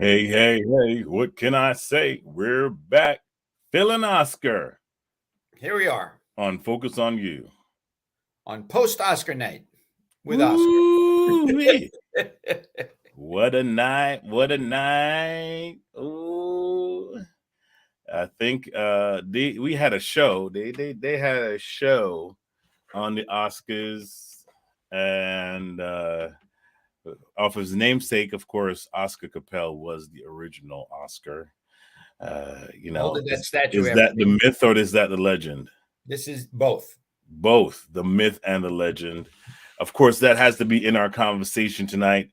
Hey, hey, hey, what can I say? We're back. Phil and Oscar Here we are on Focus on You. on post-Oscar night with Ooh-wee. Oscar. What a night. What a night. Ooh. I think we had a show. They had a show on the Oscars, and of his namesake, of course, Oscar Capel was the original Oscar. Holding that statue Is after that the me. myth or is that the legend? This is both. Both the myth and the legend. Of course, that has to be in our conversation tonight,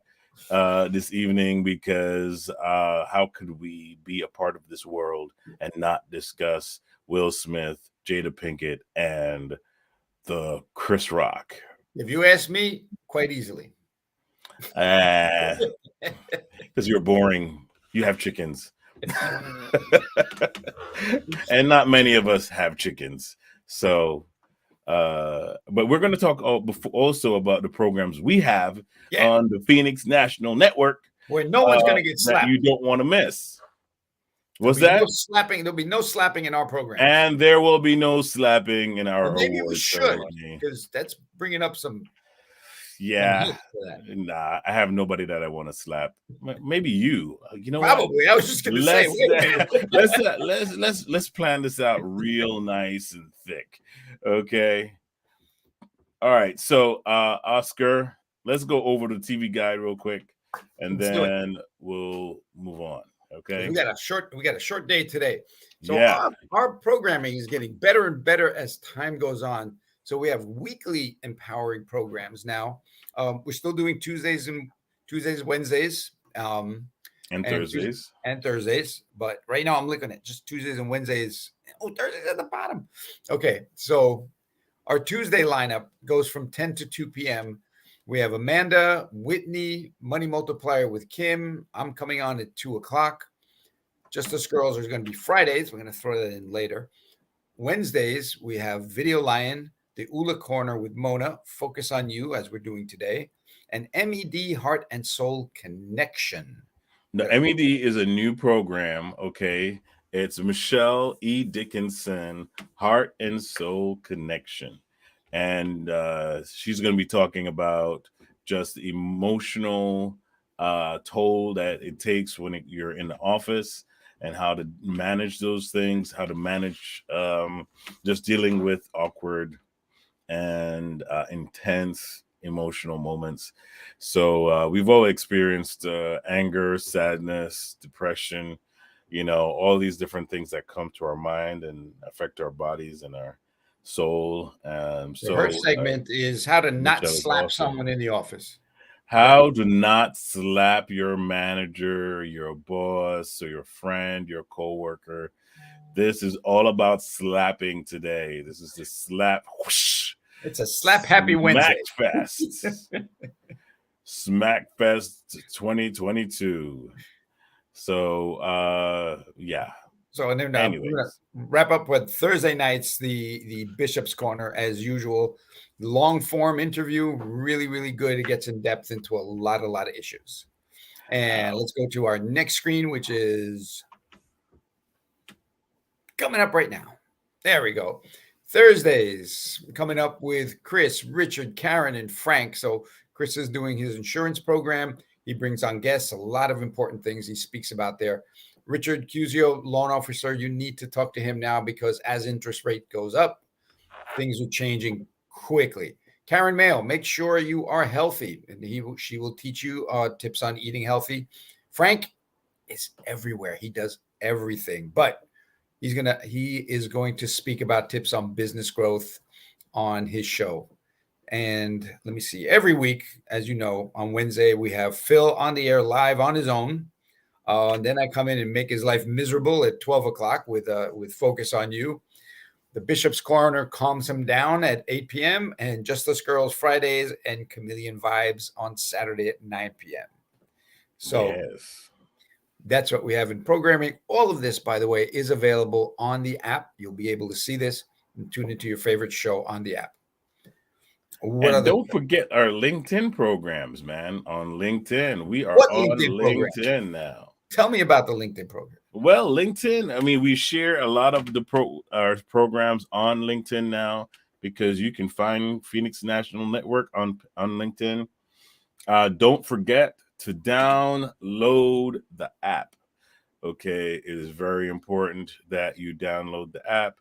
this evening, because how could we be a part of this world and not discuss Will Smith, Jada Pinkett, and the Chris Rock? If you ask me, quite easily. Because you're boring. You have chickens. And not many of us have chickens. So but we're going to talk also about the programs we have on the Phoenix National Network, where no one's going to get slapped. That you don't want to miss. What's that? No slapping. There'll be no slapping in our program, and there will be no slapping in our. Well, maybe we should, because that's bringing up some. Yeah, nah, I have nobody that I want to slap. Maybe you. You know, probably. What? I was just going to say. Let's plan this out real nice and thick. Okay. All right. So, Oscar, let's go over the TV guide real quick, and then we'll move on. Okay. We got a short day today. So our programming is getting better and better as time goes on. So we have weekly empowering programs now. We're still doing Tuesdays, Wednesdays, and Thursdays. But right now I'm looking at just Tuesdays and Wednesdays. Oh, Thursdays at the bottom. Okay, so our Tuesday lineup goes from 10 to 2 p.m. We have Amanda, Whitney, Money Multiplier with Kim. I'm coming on at 2 o'clock. Just Us Girls are going to be Fridays. We're going to throw that in later. Wednesdays, we have Video Lion, the Ula Corner with Mona, Focus on You, as we're doing today, and MED Heart and Soul Connection. The MED is a new program, okay? It's Michelle E. Dickinson, Heart and Soul Connection. And she's going to be talking about just the emotional toll that it takes when you're in the office, and how to manage those things, how to manage just dealing with awkward and intense emotional moments. So we've all experienced anger, sadness, depression, all these different things that come to our mind and affect our bodies and our soul. So her segment is how to not slap someone in the office. How to not slap your manager, your boss, or your friend, your coworker. This is all about slapping today. This is the slap whoosh. It's a slap happy Wednesday. Fest. Smack Fest 2022. So yeah. So and then we're gonna wrap up with Thursday nights, the Bishop's Corner as usual. Long form interview, really, really good. It gets in depth into a lot of issues. And let's go to our next screen, which is coming up right now. There we go. Thursdays coming up with Chris, Richard, Karen, and Frank. So Chris is doing his insurance program. He brings on guests, a lot of important things he speaks about there. Richard Cusio, loan officer, you need to talk to him now, because as interest rate goes up, things are changing quickly. Karen Mayo, make sure you are healthy, and she will teach you tips on eating healthy. Frank is everywhere. He does everything, but he is going to speak about tips on business growth on his show. And let me see, every week, as you know, on Wednesday, we have Phil on the air live on his own. And then I come in and make his life miserable at 12 o'clock with Focus on You. The Bishop's Corner calms him down at 8 p.m. and Just Us Girls Fridays and Chameleon Vibes on Saturday at 9 p.m. So that's what we have in programming. All of this, by the way, is available on the app. You'll be able to see this and tune into your favorite show on the app. And don't forget our LinkedIn programs, man. On LinkedIn, we are on LinkedIn now. Tell me about the LinkedIn program. Well, LinkedIn, I mean, we share a lot of the our programs on LinkedIn now because you can find Phoenix National Network on LinkedIn. Don't forget to download the app. Okay, it is very important that you download the app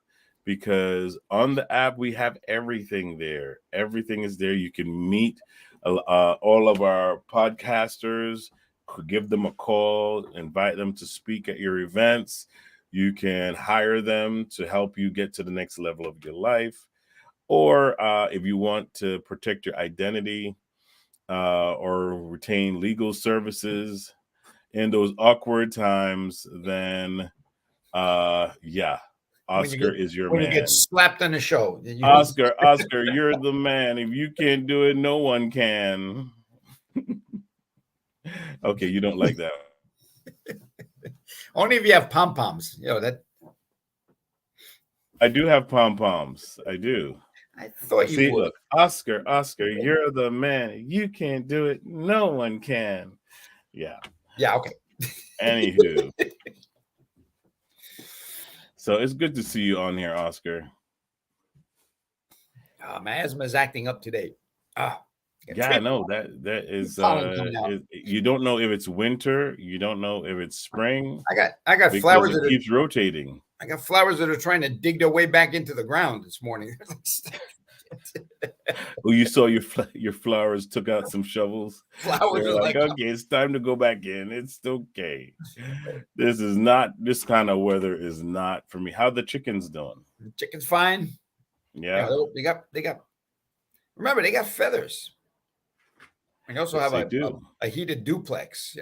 because on the app we have everything there. Everything is there. You can meet all of our podcasters, give them a call, invite them to speak at your events. You can hire them to help you get to the next level of your life. Or if you want to protect your identity or retain legal services, in those awkward times, then yeah, When you Oscar get is your when you get man. slapped on the show, you need Oscar, you're the man. If you can't do it, no one can. Okay, you don't like that. only if you have pom poms. That I do have pom poms. I do. I thought you See, would. look, Oscar, you're the man. You can't do it. No one can. Yeah. Yeah, okay. Anywho, so it's good to see you on here, Oscar. My asthma is acting up today. Ah, got Yeah, I treatment. know that is Pollen coming out. you don't know if it's winter, you don't know if it's spring I got because flowers it that are keeps rotating. I got flowers that are trying to dig their way back into the ground this morning. Oh, you saw your flowers took out some shovels. Flowers They're are like, like, okay, it's time to go back in. It's okay. This kind of weather is not for me. How the chickens doing? chicken's fine. Yeah, They got. Remember, they got feathers. They also yes, have they a, do. a heated duplex.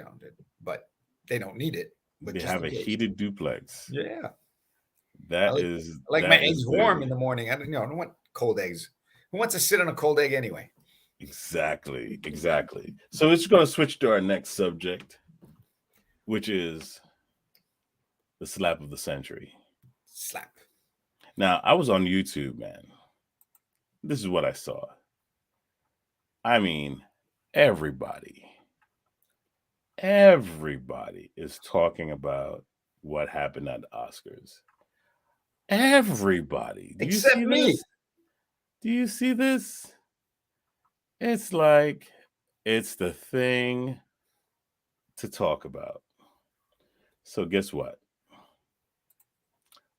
But they don't need it. But They just have in a case. heated duplex. Yeah, I That like is I like my that is eggs warm in good. the morning. I don't want cold eggs. Who wants to sit on a cold egg anyway? Exactly, exactly. So it's going to switch to our next subject, which is the slap of the century. Slap. Now, I was on YouTube, man. This is what I saw. I mean, everybody, everybody is talking about what happened at the Oscars. Everybody. Do you see Except me. this? Do you see this? It's like it's the thing to talk about. So, guess what?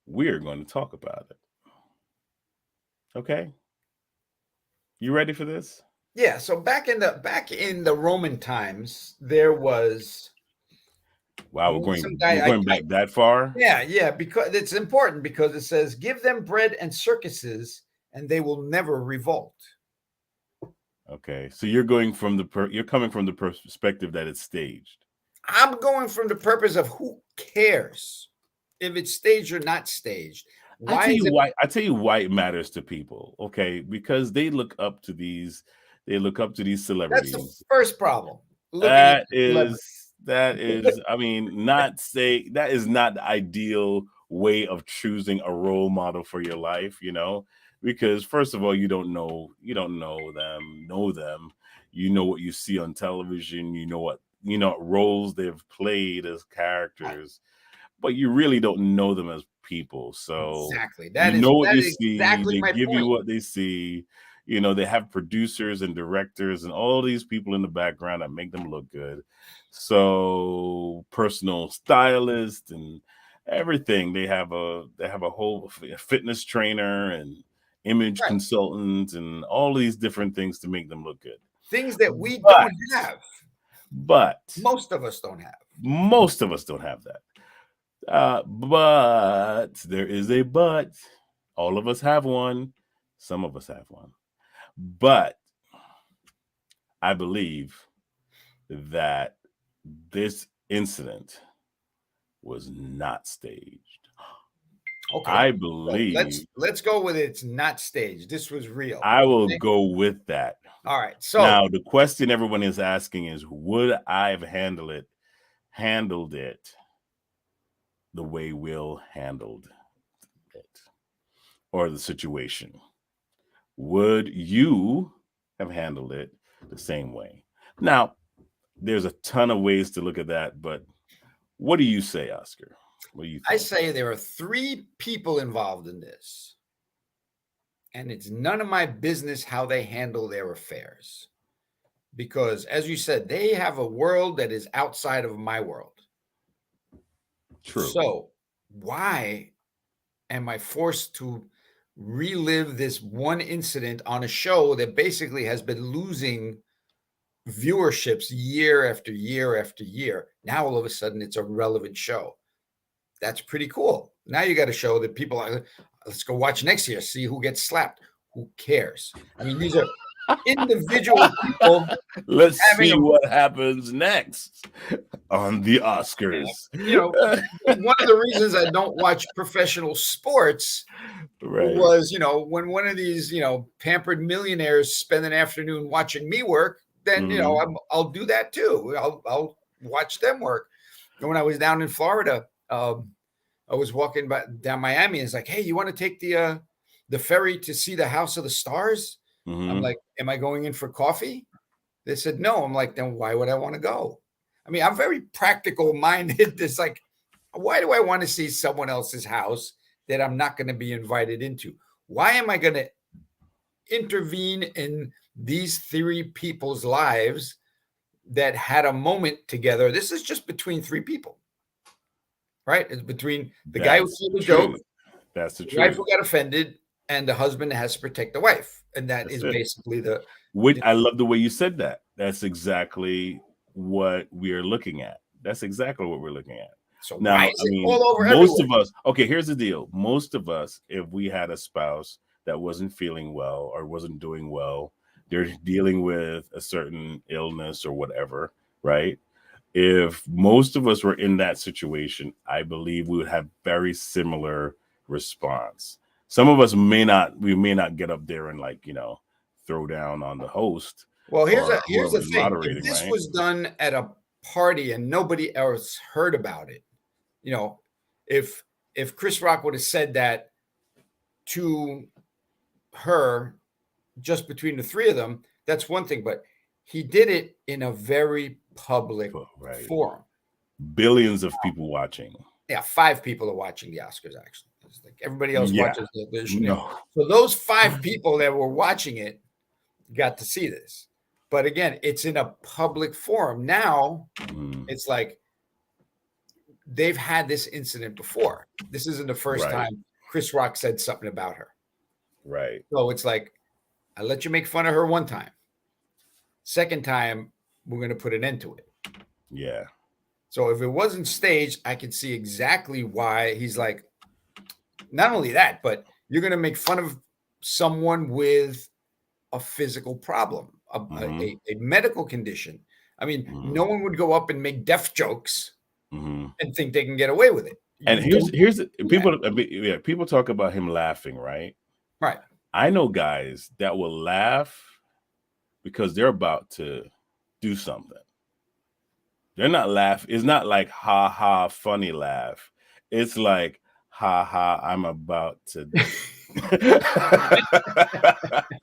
We're going to talk about it. Okay? You ready for this? Yeah. So back in the Roman times, there was Wow, some we're guy. going back that far. Yeah, because it's important because it says, "Give them bread and circuses, and they will never revolt." Okay, so you're going from you're coming from the perspective that it's staged. I'm going from the purpose of who cares if it's staged or not staged. Why is it? I tell you why it matters to people. Okay, because they look up to these That's the celebrities. first problem. Looking at the celebrity. That is I mean, not say that is not the ideal way of choosing a role model for your life, because first of all, you don't know them. You know what you see on television, you know what roles they've played as characters, but you really don't know them as people. So Exactly. you That is know what that you is see, exactly they my give you point. what they see. They have producers and directors and all these people in the background that make them look good. So personal stylist and everything. They have a whole fitness trainer and image Right. consultant and all these different things to make them look good. Things that we But don't have. but Most of us don't have. most of us don't have that. But there is a but. All of us have one. Some of us have one. But I believe that this incident was not staged. Okay. I So believe let's go with it's not staged. This was real. I will Okay? go with that. All right. So Now, the question everyone is asking is, would I have handled it the way Will handled it or the situation? Would you have handled it the same way? Now, there's a ton of ways to look at that, but What do you say, Oscar? What do you I think? say there are 3 people involved in this, and it's none of my business how they handle their affairs. Because, as you said, they have a world that is outside of my world. True. So, why am I forced to relive this one incident on a show that basically has been losing viewerships year after year after year? Now, all of a sudden, it's a relevant show. That's pretty cool. Now you got a show that people are, let's go watch next year, see who gets slapped. Who cares? I mean, these are individual people Let's having see a, what happens next on the Oscars. one of the reasons I don't watch professional sports Right. was, when one of these, pampered millionaires spend an afternoon watching me work, then, I'll do that too. I'll watch them work. And when I was down in Florida, I was walking down Miami, and it's like, hey, you want to take the ferry to see the House of the Stars? I'm like, am I going in for coffee? They said no. I'm like, then why would I want to go? I mean, I'm very practical minded. It's like, why do I want to see someone else's house that I'm not going to be invited into? Why am I going to intervene in these 3 people's lives that had a moment together? This is just between 3 people, right? It's between the guy who told the joke, That's the the wife truth. who got offended, and the husband that has to protect the wife. And that's basically the. I love the way you said that. That's exactly what we are looking at. That's exactly what we're looking at. So Now, why is it all over most everywhere? of us, okay, here's the deal. Most of us, if we had a spouse that wasn't feeling well or wasn't doing well, they're dealing with a certain illness or whatever, right? If most of us were in that situation, I believe we would have very similar response. Some of us may not get up there and throw down on the host. Well, here's Or the whoever's thing. If moderating, this right? was done at a party and nobody else heard about it, if Chris Rock would have said that to her just between the 3 of them, that's one thing. But he did it in a very public Right. forum. Billions of people watching. Yeah, 5 people are watching the Oscars, actually. It's like everybody else watches the No. So those 5 people that were watching it got to see this. But again, it's in a public forum. Now it's like they've had this incident before. This isn't the first time Chris Rock said something about her. Right. So it's like, I let you make fun of her one time. Second time, we're going to put an end to it. Yeah. So if it wasn't staged, I could see exactly why he's like, not only that, but you're going to make fun of someone with a physical problem, a medical condition. I mean, no one would go up and make death jokes and think they can get away with it. And here's people talk about him laughing, right? Right. I know guys that will laugh because they're about to do something. They're not laughing. It's not like ha ha funny laugh. It's like ha ha I'm about to.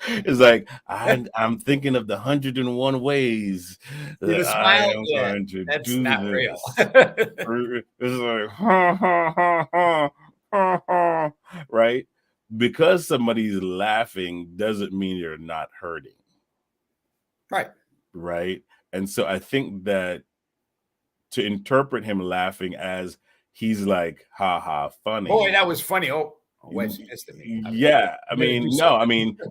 It's like I'm thinking of the 101 ways that I am going to do not this. Real. It's like ha ha ha ha ha ha, right? Because somebody's laughing doesn't mean you're not hurting. Right. Right. And so I think that to interpret him laughing as he's like, ha ha, funny. Boy, that was funny. Oh, wife's pissed at me.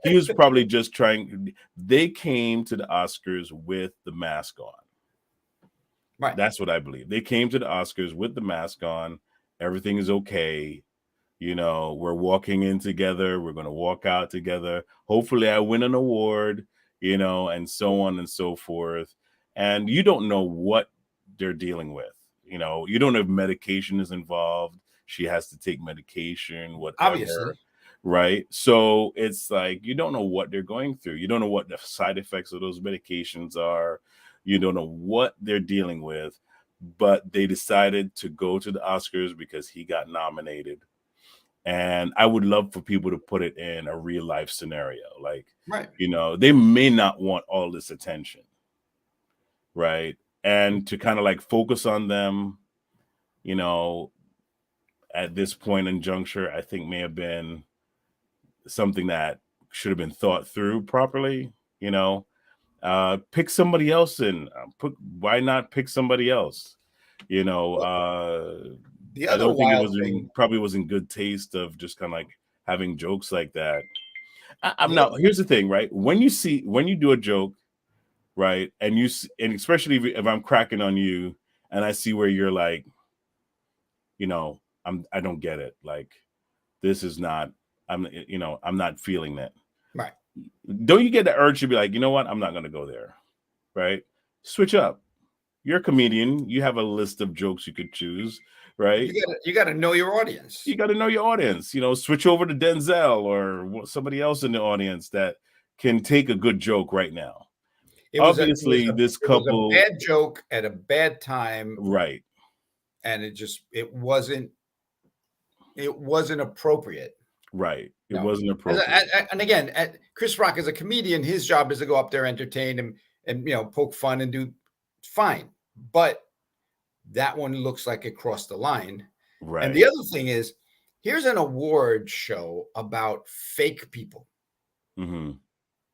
He was probably just trying. They came to the Oscars with the mask on. Right. That's what I believe. They came to the Oscars with the mask on. Everything is okay. We're walking in together. We're going to walk out together. Hopefully I win an award, and so on and so forth. And you don't know what they're dealing with. You don't know if medication is involved. She has to take medication, whatever. Obviously. Right. So it's like, you don't know what they're going through. You don't know what the side effects of those medications are. You don't know what they're dealing with, but they decided to go to the Oscars because he got nominated. And I would love for people to put it in a real life scenario. Like, right. They may not want all this attention. Right. And to kind of like focus on them, you know, at this point in juncture, I think may have been something that should have been thought through properly. You know, pick somebody else in. Why not pick somebody else? You know, The I other don't think it wild was thing, probably wasn't good taste of just kind of like having jokes like that. I'm the now. Here's the thing, right? When you do a joke, right, and and especially if I'm cracking on you, and I see where you're like, I don't get it. Like, this is not. I'm not feeling that. right? Don't you get the urge to be like, you know what? I'm not going to go there, right? Switch up. You're a comedian. You have a list of jokes you could choose, right? You got to know your audience. You got to know your audience. Switch over to Denzel or somebody else in the audience that can take a good joke right now. Obviously, this it was a couple, bad joke at a bad time, right, and it wasn't appropriate. right. It No. wasn't appropriate. And again, Chris Rock as a comedian, his job is to go up there, entertain and poke fun and do fine. But that one looks like it crossed the line. Right. And the other thing is, here's an award show about fake people. Mm-hmm.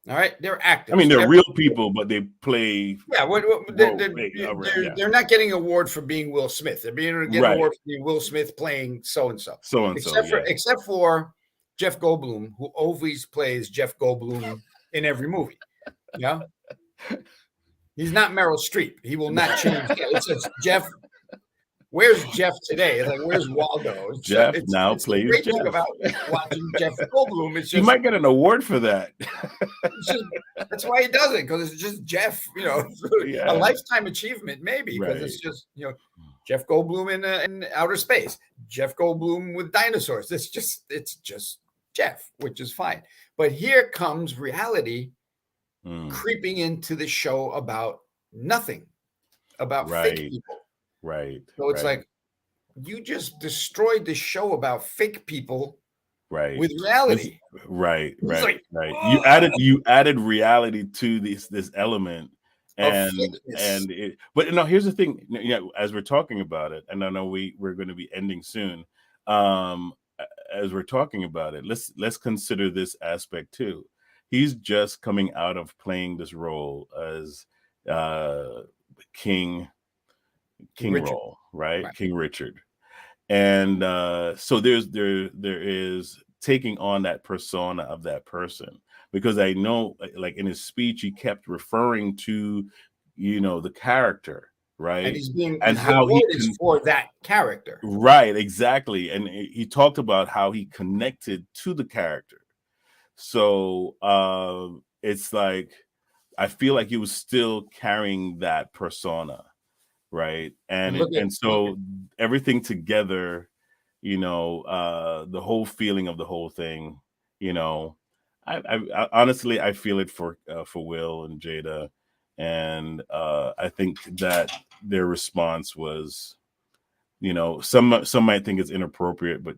All right, they're actors. I mean, they're real people, but they play. Yeah, they're not getting an award for being Will Smith. They're getting an award for being Will Smith playing so and so. Except for Jeff Goldblum, who always plays Jeff Goldblum in every movie. Yeah, he's not Meryl Streep. He will not change. It's just Jeff. Where's Jeff today? It's like, where's Waldo? Jeff now plays great Jeff. Thing about watching Jeff Goldblum. It's just, he might get an award for that. That's why he does it, because it's just Jeff. A lifetime achievement maybe, because it's just Jeff Goldblum in outer space, Jeff Goldblum with dinosaurs. It's just Jeff, which is fine. But here comes reality creeping into the show about nothing, about fake people. Right. So it's like, you just destroyed the show about fake people, with reality. Right. You added reality to this element, but here's the thing. As we're talking about it, and I know we're going to be ending soon. As we're talking about it, let's consider this aspect too. He's just coming out of playing this role as King role, right? King Richard. And so there is taking on that persona of that person, because I know, like in his speech, he kept referring to the character, right? And he's being how he is for that character, right? Exactly. And he talked about how he connected to the character. So it's like, I feel like he was still carrying that persona. Right. And so everything together, the whole feeling of the whole thing, I honestly, I feel it for Will and Jada. And I think that their response was, some might think it's inappropriate, but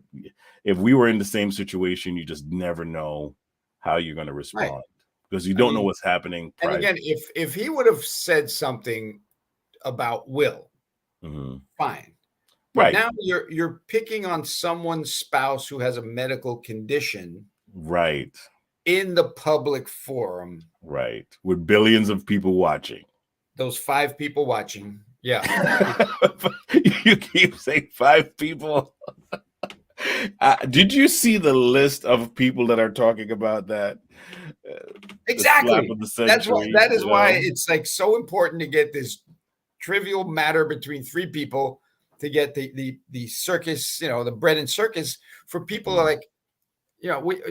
if we were in the same situation, you just never know how you're going to respond, because you don't know what's happening. And again, if he would have said something about Will, fine. But now you're picking on someone's spouse who has a medical condition, right, in the public forum, right, with billions of people watching. Those 5 people watching, yeah. You keep saying 5 people. Did you see the list of people that are talking about that? Exactly. That is why it's like so important to get this trivial matter between 3 people to get the circus, the bread and circus for people. Are like, we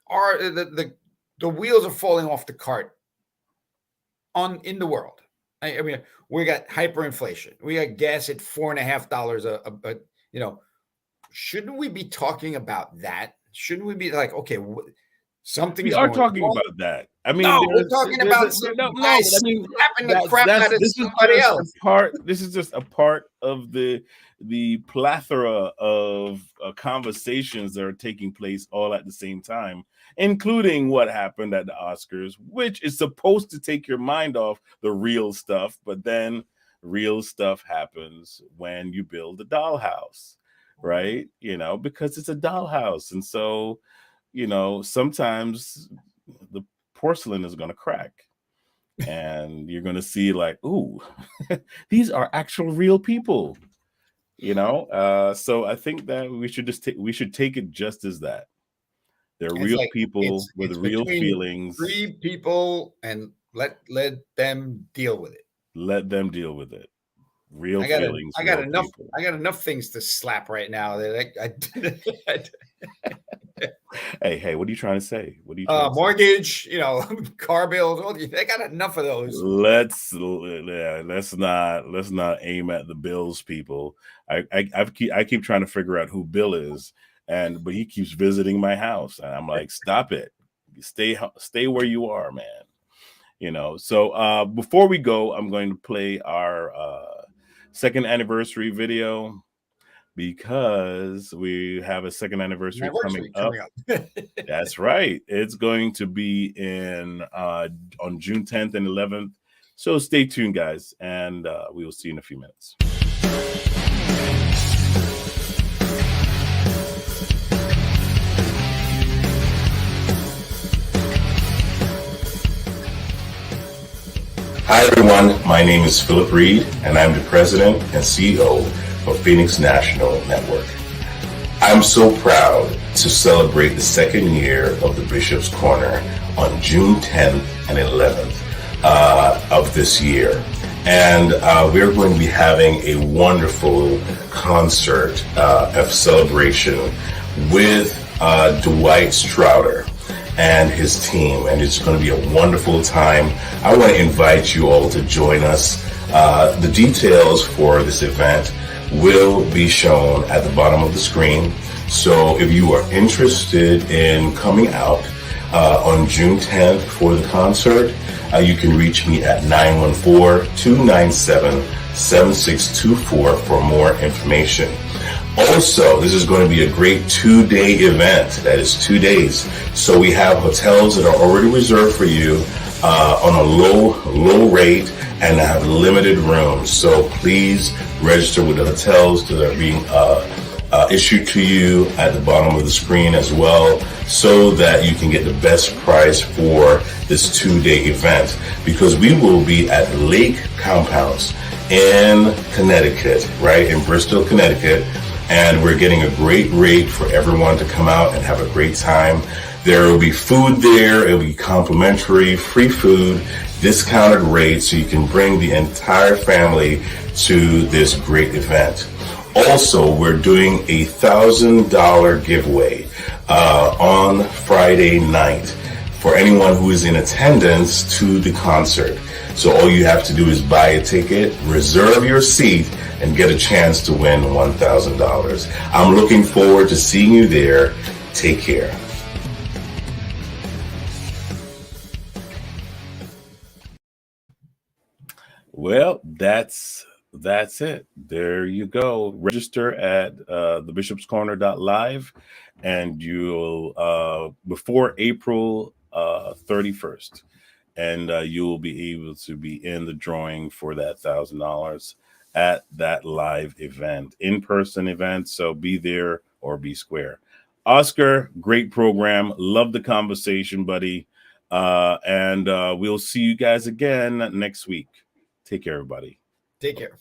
are the wheels are falling off the cart in the world. I mean, we got hyperinflation. We got gas at $4.50 a shouldn't we be talking about that? Shouldn't we be like, okay, something we are talking about that. I mean, no, we're talking about slapping the crap out of somebody else. This is just a part of the plethora of conversations that are taking place all at the same time, including what happened at the Oscars, which is supposed to take your mind off the real stuff. But then real stuff happens when you build a dollhouse, right? Because it's a dollhouse. And so, sometimes the porcelain is going to crack and you're going to see like, ooh, these are actual real people, so I think that we should take it just as that. They're It's real like people with it's real between feelings. 3 people, and let them deal with it. Let them deal with it. Real I got feelings, I got real enough people. I got enough things to slap right now that Hey, what are you trying to say? What are you trying to say? mortgage, car bills, they got enough of those. Let's not aim at the Bills people. I keep trying to figure out who Bill is, but he keeps visiting my house, and I'm like, stop it, stay where you are, man. So before we go, I'm going to play our second anniversary video, because we have a second anniversary coming up. That's right. It's going to be on June 10th and 11th. So stay tuned, guys, and we will see you in a few minutes. Hi, everyone. My name is Philip Reid, and I'm the president and CEO of Phoenix National Network. I'm so proud to celebrate the second year of the Bishop's Corner on June 10th and 11th of this year. And we're going to be having a wonderful concert of celebration with Dwight Strouder and his team. And it's going to be a wonderful time. I want to invite you all to join us. The details for this event will be shown at the bottom of the screen. So if you are interested in coming out on June 10th for the concert, you can reach me at 914-297-7624 for more information. Also, this is going to be a great 2-day event. That is 2 days. So we have hotels that are already reserved for you on a low rate, and have limited rooms. So please register with the hotels that are being issued to you at the bottom of the screen as well, so that you can get the best price for this 2-day event, because we will be at Lake Compounce in Connecticut, right in Bristol, Connecticut, and we're getting a great rate for everyone to come out and have a great time. There will be food there. It will be complimentary, free food, discounted rates, so you can bring the entire family to this great event. Also, we're doing a $1,000 giveaway on Friday night for anyone who is in attendance to the concert. So all you have to do is buy a ticket, reserve your seat, and get a chance to win $1,000. I'm looking forward to seeing you there. Take care. Well, that's it. There you go. Register at thebishopscorner.live, and you'll before April 31st, and you will be able to be in the drawing for that $1,000 at that live event, in-person event. So be there or be square. Oscar, great program. Love the conversation, buddy. And we'll see you guys again next week. Take care, everybody. Take care.